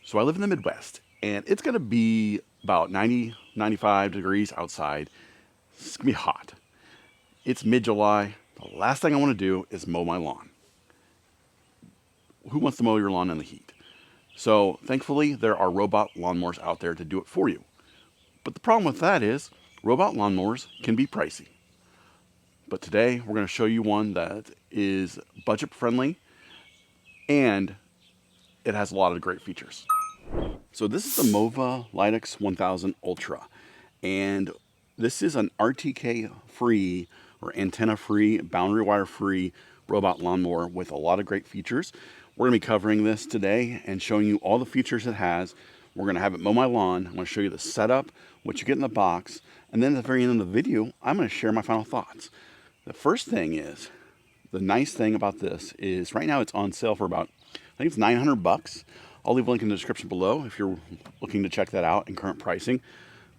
So I live in the Midwest, and it's going to be about 90, 95 degrees outside. It's going to be hot. It's mid-July. The last thing I want to do is mow my lawn. Who wants to mow your lawn in the heat? So thankfully, there are robot lawnmowers out there to do it for you. But the problem with that is robot lawnmowers can be pricey. But today, we're going to show you one that is budget friendly and it has a lot of great features. So this is the Mova Lidax 1000 Ultra, and this is an RTK free or antenna free, boundary wire free robot lawnmower with a lot of great features. We're going to be covering this today and showing you all the features it has. We're going to have it mow my lawn. I'm going to show you the setup, what you get in the box, and then at the very end of the video, I'm going to share my final thoughts. The first thing is, the nice thing about this is right now it's on sale for about, I think it's 900 bucks. I'll leave a link in the description below if you're looking to check that out in current pricing.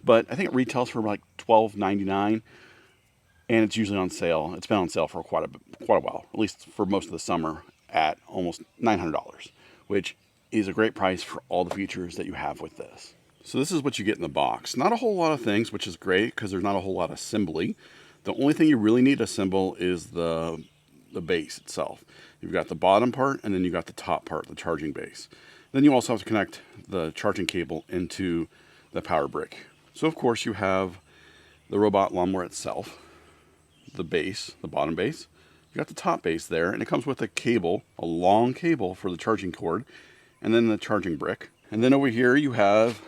But I think it retails for like $12.99, and it's usually on sale. It's been on sale for quite a while, at least for most of the summer, at almost $900, which is a great price for all the features that you have with this. So this is what you get in the box. Not a whole lot of things, which is great because there's not a whole lot of assembly. The only thing you really need to assemble is the base itself. You've got the bottom part, and then you got the top part, the charging base. Then you also have to connect the charging cable into the power brick. So of course you have the robot lawnmower itself, the base, the bottom base. You got the top base there, and it comes with a cable, a long cable for the charging cord, and then the charging brick. And then over here you have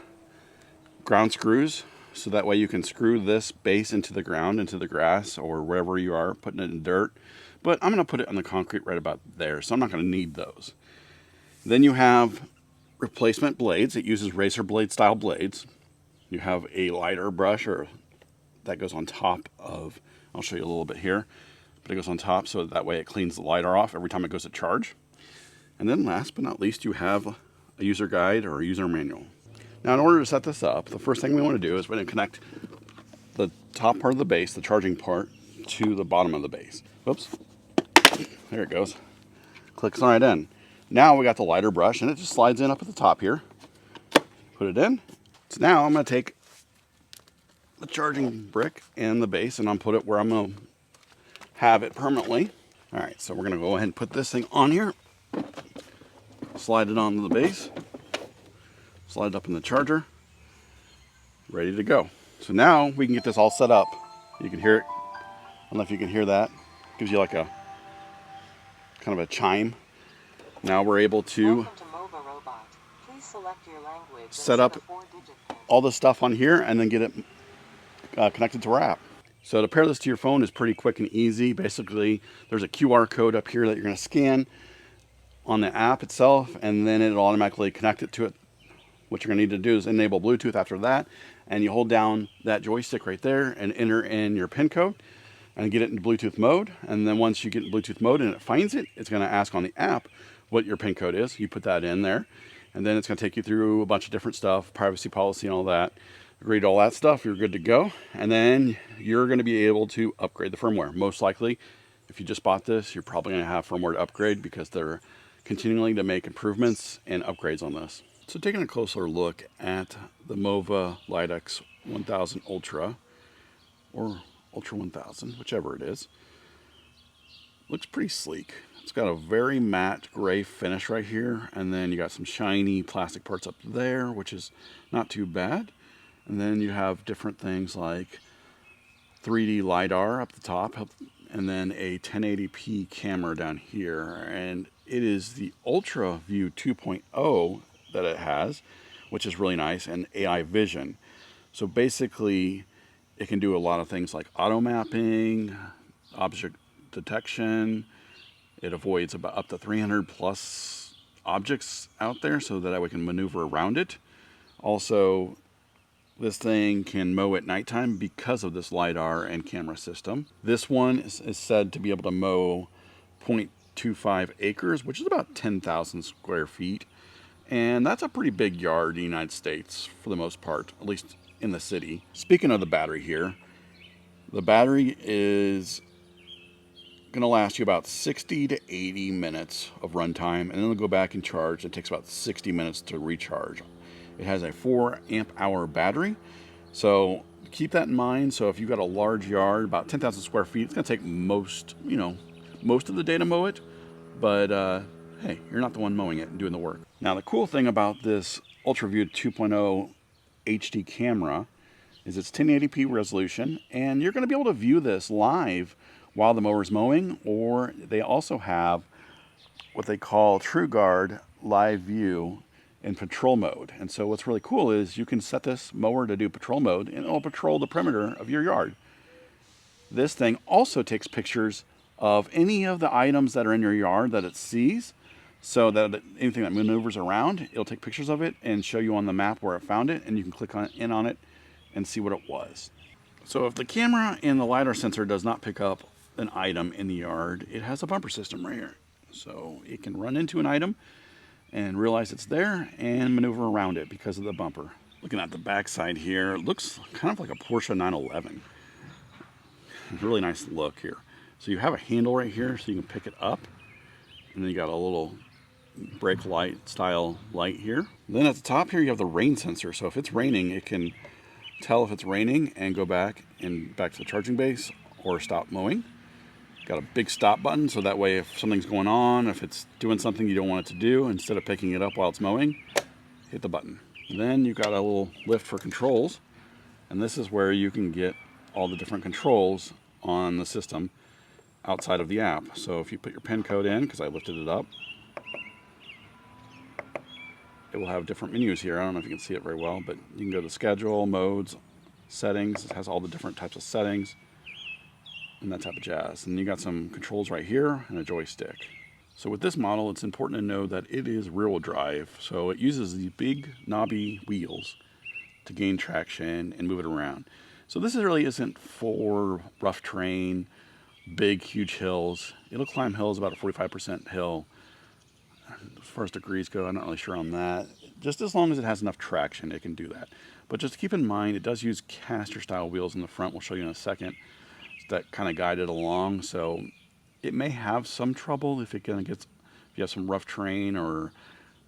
ground screws, so that way you can screw this base into the ground, into the grass, or wherever you are, putting it in dirt. But I'm going to put it on the concrete right about there, so I'm not going to need those. Then you have replacement blades. It uses razor blade style blades. You have a lighter brush that goes on top of, I'll show you a little bit here, but it goes on top so that way it cleans the lighter off every time it goes to charge. And then last but not least, you have a user guide or a user manual. Now in order to set this up, the first thing we want to do is we're going to connect the top part of the base, the charging part, to the bottom of the base. Whoops. There it goes. Clicks right in. Now we got the lighter brush, and it just slides in up at the top here. Put it in. So now I'm going to take the charging brick and the base, and I'm put it where I'm going to have it permanently. All right, so we're going to go ahead and put this thing on here. Slide it onto the base. Slide it up in the charger. Ready to go. So now we can get this all set up. You can hear it. I don't know if you can hear that. Gives you like a kind of a chime. Now we're able to set up all the stuff on here and then get it connected to our app. So to pair this to your phone is pretty quick and easy. Basically, there's a QR code up here that you're going to scan on the app itself, and then it'll automatically connect it to it. What you're going to need to do is enable Bluetooth after that, and you hold down that joystick right there and enter in your PIN code and get it into Bluetooth mode. And then once you get in Bluetooth mode and it finds it, it's going to ask on the app what your PIN code is. You put that in there, and then it's going to take you through a bunch of different stuff, privacy policy and all that. Agree to all that stuff, you're good to go. And then you're going to be able to upgrade the firmware. Most likely, if you just bought this, you're probably going to have firmware to upgrade because they're continuing to make improvements and upgrades on this. So taking a closer look at the Mova Lidax 1000 Ultra, or Ultra 1000, whichever it is, looks pretty sleek. It's got a very matte gray finish right here, and then you got some shiny plastic parts up there, which is not too bad. And then you have different things like 3D Lidar up the top, and then a 1080p camera down here. And it is the Ultra View 2.0 that it has, which is really nice, and AI vision. So basically, it can do a lot of things like auto mapping, object detection. It avoids about up to 300 plus objects out there so that we can maneuver around it. Also, this thing can mow at nighttime because of this LiDAR and camera system. This one is said to be able to mow 0.25 acres, which is about 10,000 square feet. And that's a pretty big yard in the United States for the most part, at least in the city. Speaking of the battery here, the battery is going to last you about 60 to 80 minutes of runtime, and then it'll go back and charge. It takes about 60 minutes to recharge. It has a 4 amp hour battery, so keep that in mind. So if you've got a large yard, about 10,000 square feet, it's going to take most of the day to mow it, but hey, you're not the one mowing it and doing the work. Now, the cool thing about this UltraView 2.0 HD camera is it's 1080p resolution, and you're going to be able to view this live while the mower is mowing, or they also have what they call TrueGuard live view in patrol mode. And so what's really cool is you can set this mower to do patrol mode, and it'll patrol the perimeter of your yard. This thing also takes pictures of any of the items that are in your yard that it sees, so that anything that maneuvers around, it'll take pictures of it and show you on the map where it found it, and you can click in on it and see what it was. So if the camera and the LiDAR sensor does not pick up an item in the yard, it has a bumper system right here. So it can run into an item and realize it's there and maneuver around it because of the bumper. Looking at the back side here, it looks kind of like a Porsche 911. Really nice look here. So you have a handle right here so you can pick it up, and then you got a little brake light style light here. Then at the top here you have the rain sensor. So if it's raining, it can tell if it's raining and go back to the charging base or stop mowing. Got a big stop button, so that way if something's going on, if it's doing something you don't want it to do, instead of picking it up while it's mowing, hit the button. And then you got a little lift for controls, and this is where you can get all the different controls on the system outside of the app. So if you put your PIN code in, because I lifted it up, it will have different menus here. I don't know if you can see it very well, but you can go to schedule, modes, settings. It has all the different types of settings and that type of jazz. And you got some controls right here and a joystick. So with this model, it's important to know that it is rear-wheel drive. So it uses these big knobby wheels to gain traction and move it around. So this really isn't for rough terrain, big, huge hills. It'll climb hills about a 45% hill. As far as degrees go, I'm not really sure on that. Just as long as it has enough traction, it can do that. But just keep in mind, it does use caster style wheels in the front. We'll show you in a second. That kind of guide it along. So it may have some trouble if you have some rough terrain or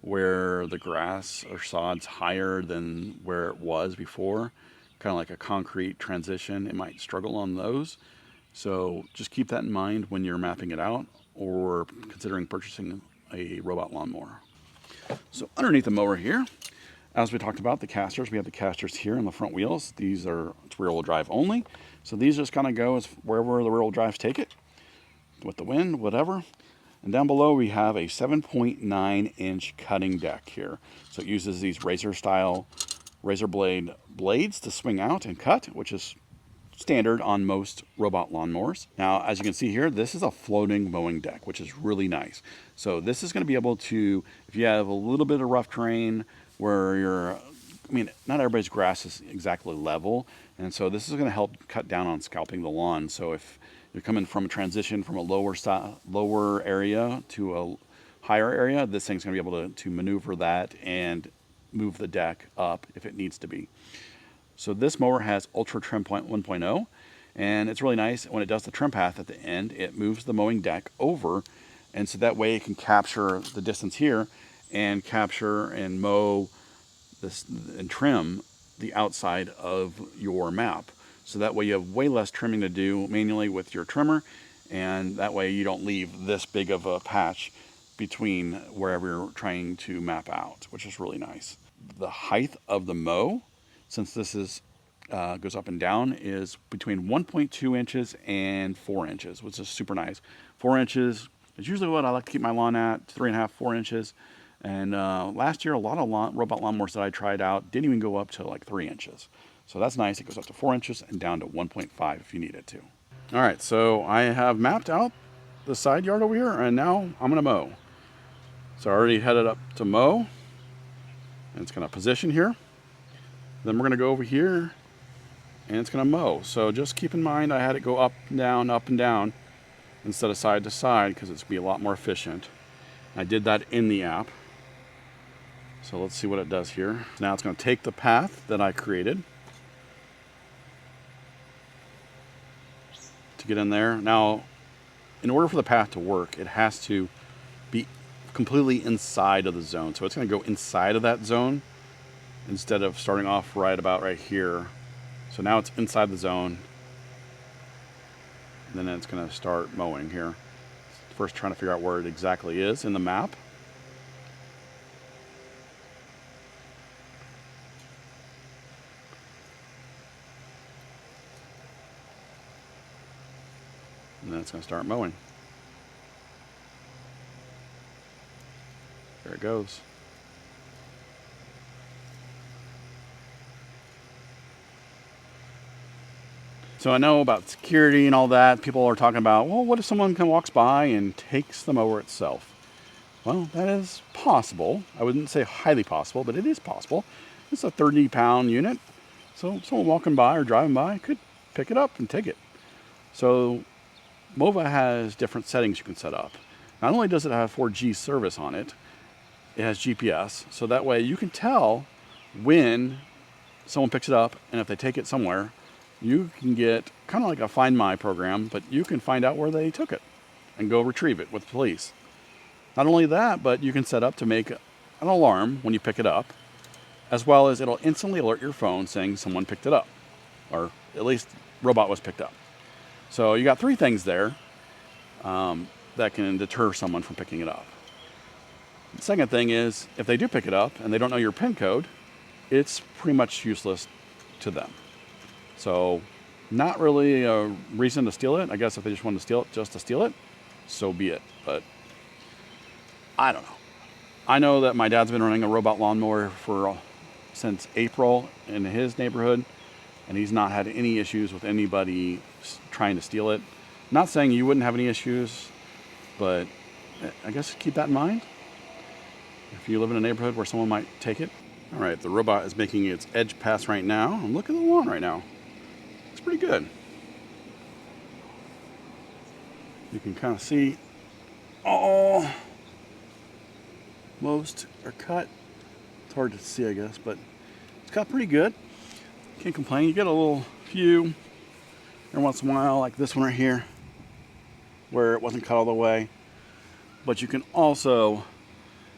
where the grass or sod's higher than where it was before, kind of like a concrete transition. It might struggle on those. So just keep that in mind when you're mapping it out or considering purchasing a robot lawnmower. So underneath the mower here, as we talked about the casters, we have the casters here on the front wheels. These are rear-wheel drive only. So these just kind of go as wherever the rear-wheel drives take it, with the wind, whatever. And down below we have a 7.9-inch cutting deck here. So it uses these razor blade blades to swing out and cut, which is standard on most robot lawnmowers. Now, as you can see here, this is a floating mowing deck, which is really nice. So this is going to be able to, if you have a little bit of rough terrain where not everybody's grass is exactly level, and so this is going to help cut down on scalping the lawn. So if you're coming from a transition from a lower area to a higher area, this thing's going to be able to maneuver that and move the deck up if it needs to be. So this mower has Ultra Trim 1.0, and it's really nice. When it does the trim path at the end, it moves the mowing deck over, and so that way it can capture the distance here and capture and mow this and trim the outside of your map. So that way you have way less trimming to do manually with your trimmer, and that way you don't leave this big of a patch between wherever you're trying to map out, which is really nice. The height of the mow, since this goes up and down, is between 1.2 inches and 4 inches, which is super nice. 4 inches is usually what I like to keep my lawn at, 3.5, 4 inches. And last year, a lot of robot lawnmowers that I tried out didn't even go up to like 3 inches. So that's nice. It goes up to 4 inches and down to 1.5 if you need it to. All right, so I have mapped out the side yard over here, and now I'm gonna mow. So I already headed up to mow, and it's gonna position here. Then we're gonna go over here, and it's gonna mow. So just keep in mind I had it go up and down, instead of side to side, because it's gonna be a lot more efficient. I did that in the app. So let's see what it does here. Now it's gonna take the path that I created to get in there. Now, in order for the path to work, it has to be completely inside of the zone. So it's going to go inside of that zone instead of starting off right about right here. So now it's inside the zone. And then it's going to start mowing here. First trying to figure out where it exactly is in the map. And then it's going to start mowing. There it goes. So I know about security and all that. People are talking about, well, what if someone walks by and takes the mower itself? Well, that is possible. I wouldn't say highly possible, but it is possible. It's a 30-pound unit. So someone walking by or driving by could pick it up and take it. So Mova has different settings you can set up. Not only does it have 4G service on it, it has GPS. So that way you can tell when someone picks it up, and if they take it somewhere, you can get kind of like a Find My program, but you can find out where they took it and go retrieve it with police. Not only that, but you can set up to make an alarm when you pick it up, as well as it'll instantly alert your phone saying someone picked it up, or at least robot was picked up. So you got 3 things there that can deter someone from picking it up. The second thing is, if they do pick it up and they don't know your PIN code, it's pretty much useless to them. So not really a reason to steal it. I guess if they just want to steal it just to steal it, so be it. But I don't know. I know that my dad's been running a robot lawnmower since April in his neighborhood, and he's not had any issues with anybody trying to steal it. Not saying you wouldn't have any issues, but I guess keep that in mind if you live in a neighborhood where someone might take it. All right, the robot is making its edge pass right now. And look at the lawn right now. It's pretty good. You can kind of see, oh, most are cut. It's hard to see, I guess, but it's cut pretty good. Can't complain. You get a little few every once in a while, like this one right here, where it wasn't cut all the way. But you can also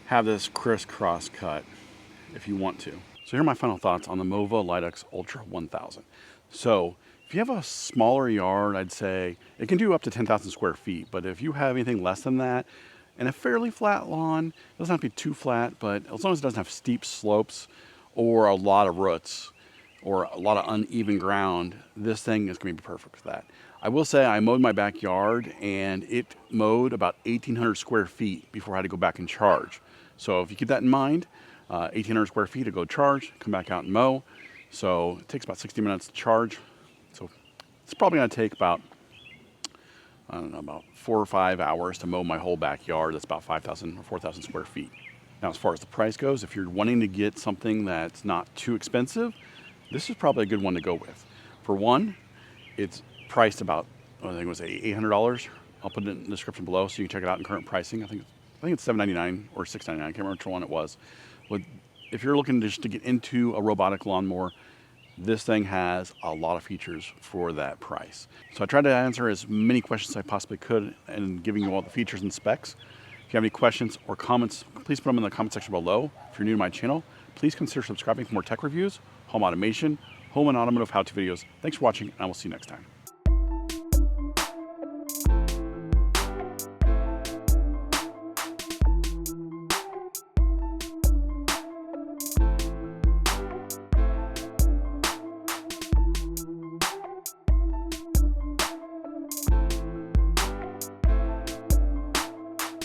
have this crisscross cut if you want to. So here are my final thoughts on the Mova Lidax Ultra 1000. So if you have a smaller yard, I'd say it can do up to 10,000 square feet. But if you have anything less than that and a fairly flat lawn, it doesn't have to be too flat, but as long as it doesn't have steep slopes or a lot of roots or a lot of uneven ground, this thing is going to be perfect for that. I will say I mowed my backyard and it mowed about 1,800 square feet before I had to go back and charge. So if you keep that in mind, 1,800 square feet to go charge, come back out and mow. So it takes about 60 minutes to charge. So it's probably going to take about, I don't know, about 4 or 5 hours to mow my whole backyard. That's about 5,000 or 4,000 square feet. Now, as far as the price goes, if you're wanting to get something that's not too expensive, this is probably a good one to go with. For one, it's priced about, I think it was $800. I'll put it in the description below so you can check it out in current pricing. I think it's $7.99 or $6.99. I can't remember which one it was. But if you're looking just to get into a robotic lawnmower, this thing has a lot of features for that price. So I tried to answer as many questions as I possibly could and giving you all the features and specs. If you have any questions or comments, please put them in the comment section below. If you're new to my channel, please consider subscribing for more tech reviews, home automation, home and automotive how-to videos. Thanks for watching, and I will see you next time.